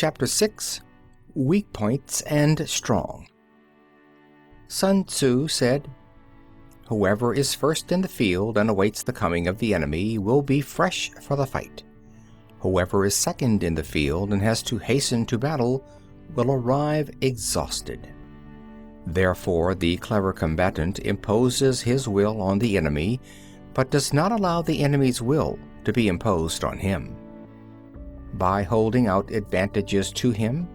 Chapter 6. Weak Points and Strong. Sun Tzu said, "Whoever is first in the field and awaits the coming of the enemy will be fresh for the fight. Whoever is second in the field and has to hasten to battle will arrive exhausted." Therefore, the clever combatant imposes his will on the enemy, but does not allow the enemy's will to be imposed on him. By holding out advantages to him,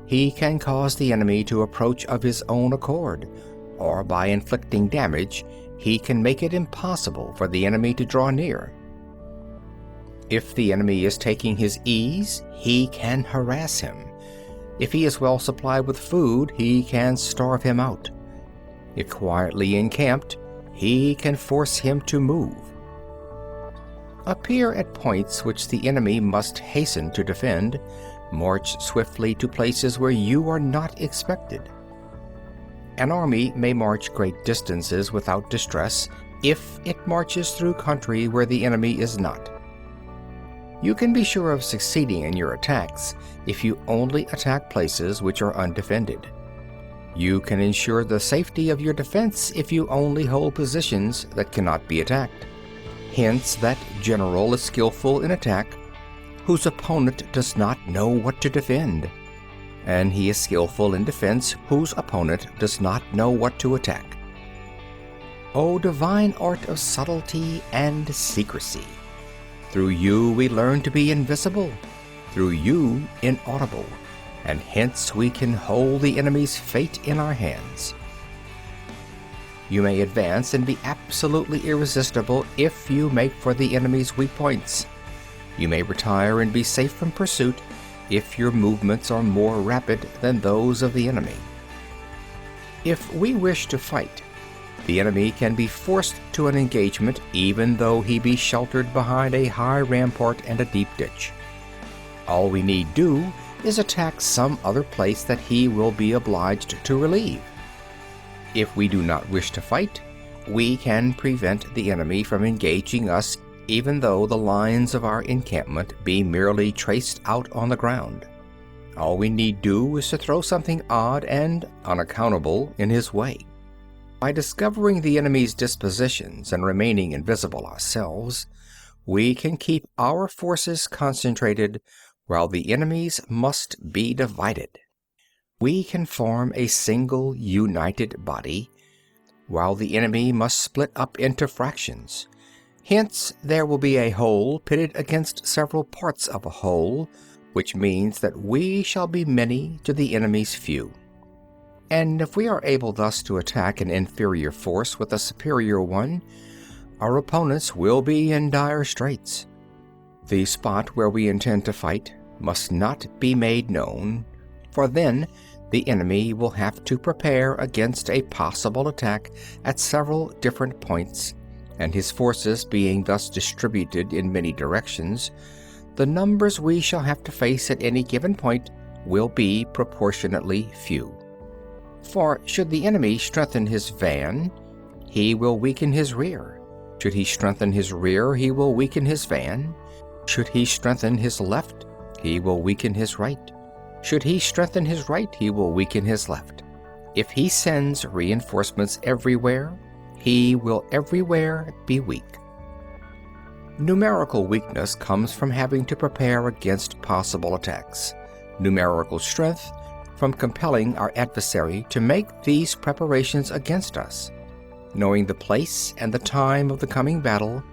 he can cause the enemy to approach of his own accord, or by inflicting damage, he can make it impossible for the enemy to draw near. If the enemy is taking his ease, he can harass him. If he is well supplied with food, he can starve him out. If quietly encamped, he can force him to move. Appear at points which the enemy must hasten to defend. March swiftly to places where you are not expected. An army may march great distances without distress if it marches through country where the enemy is not. You can be sure of succeeding in your attacks if you only attack places which are undefended. You can ensure the safety of your defense if you only hold positions that cannot be attacked. Hence, that general is skillful in attack whose opponent does not know what to defend, and he is skillful in defense whose opponent does not know what to attack. O divine art of subtlety and secrecy! Through you we learn to be invisible, through you inaudible, and hence we can hold the enemy's fate in our hands. You may advance and be absolutely irresistible if you make for the enemy's weak points. You may retire and be safe from pursuit if your movements are more rapid than those of the enemy. If we wish to fight, the enemy can be forced to an engagement even though he be sheltered behind a high rampart and a deep ditch. All we need do is attack some other place that he will be obliged to relieve. If we do not wish to fight, we can prevent the enemy from engaging us even though the lines of our encampment be merely traced out on the ground. All we need do is to throw something odd and unaccountable in his way. By discovering the enemy's dispositions and remaining invisible ourselves, we can keep our forces concentrated while the enemy's must be divided. We can form a single united body, while the enemy must split up into fractions. Hence, there will be a whole pitted against several parts of a whole, which means that we shall be many to the enemy's few. And if we are able thus to attack an inferior force with a superior one, our opponents will be in dire straits. The spot where we intend to fight must not be made known, for then the enemy will have to prepare against a possible attack at several different points, and his forces being thus distributed in many directions, the numbers we shall have to face at any given point will be proportionately few. For should the enemy strengthen his van, he will weaken his rear. Should he strengthen his rear, he will weaken his van. Should he strengthen his left, he will weaken his right. Should he strengthen his right, he will weaken his left. If he sends reinforcements everywhere, he will everywhere be weak. Numerical weakness comes from having to prepare against possible attacks. Numerical strength from compelling our adversary to make these preparations against us. Knowing the place and the time of the coming battle,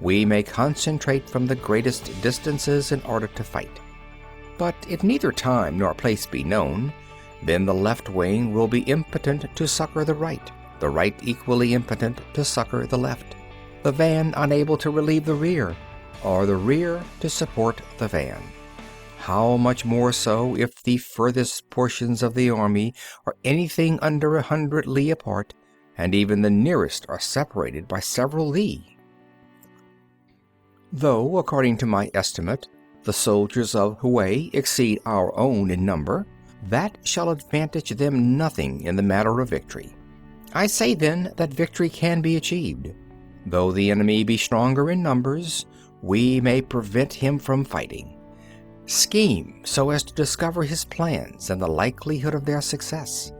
we may concentrate from the greatest distances in order to fight. But if neither time nor place be known, then the left wing will be impotent to succor the right equally impotent to succor the left, the van unable to relieve the rear, or the rear to support the van. How much more so if the furthest portions of the army are anything under 100 li apart, and even the nearest are separated by several li. Though, according to my estimate, the soldiers of Hue exceed our own in number, that shall advantage them nothing in the matter of victory. I say then that victory can be achieved. Though the enemy be stronger in numbers, we may prevent him from fighting. Scheme so as to discover his plans and the likelihood of their success.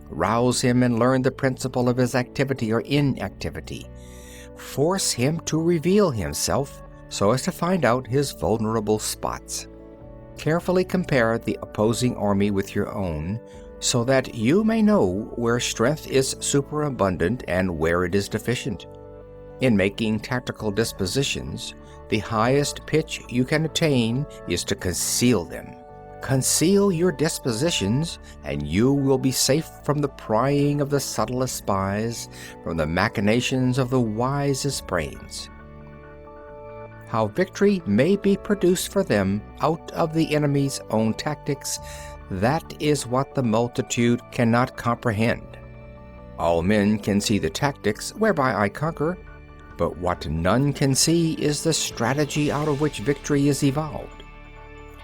Rouse him and learn the principle of his activity or inactivity. Force him to reveal himself so as to find out his vulnerable spots. Carefully compare the opposing army with your own, so that you may know where strength is superabundant and where it is deficient. In making tactical dispositions, the highest pitch you can attain is to conceal them. Conceal your dispositions, and you will be safe from the prying of the subtlest spies, from the machinations of the wisest brains. How victory may be produced for them out of the enemy's own tactics, that is what the multitude cannot comprehend. All men can see the tactics whereby I conquer, but what none can see is the strategy out of which victory is evolved.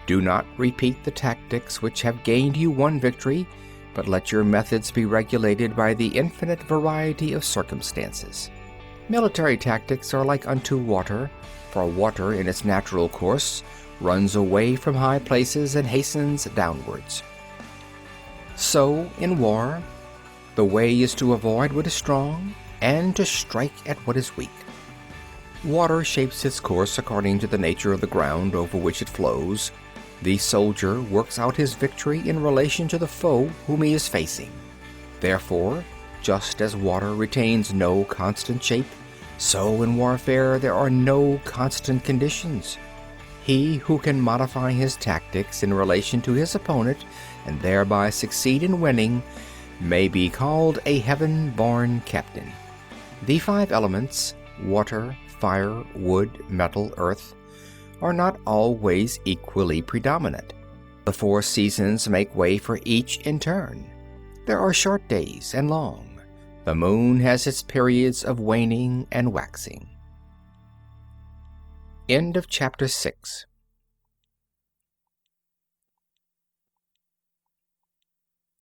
Do not repeat the tactics which have gained you one victory, but let your methods be regulated by the infinite variety of circumstances. Military tactics are like unto water, for water in its natural course runs away from high places and hastens downwards. So, in war, the way is to avoid what is strong and to strike at what is weak. Water shapes its course according to the nature of the ground over which it flows. The soldier works out his victory in relation to the foe whom he is facing. Therefore, just as water retains no constant shape, so in warfare there are no constant conditions. He who can modify his tactics in relation to his opponent and thereby succeed in winning may be called a heaven-born captain. The 5 elements, water, fire, wood, metal, earth, are not always equally predominant. The 4 seasons make way for each in turn. There are short days and long. The moon has its periods of waning and waxing. End of chapter 6.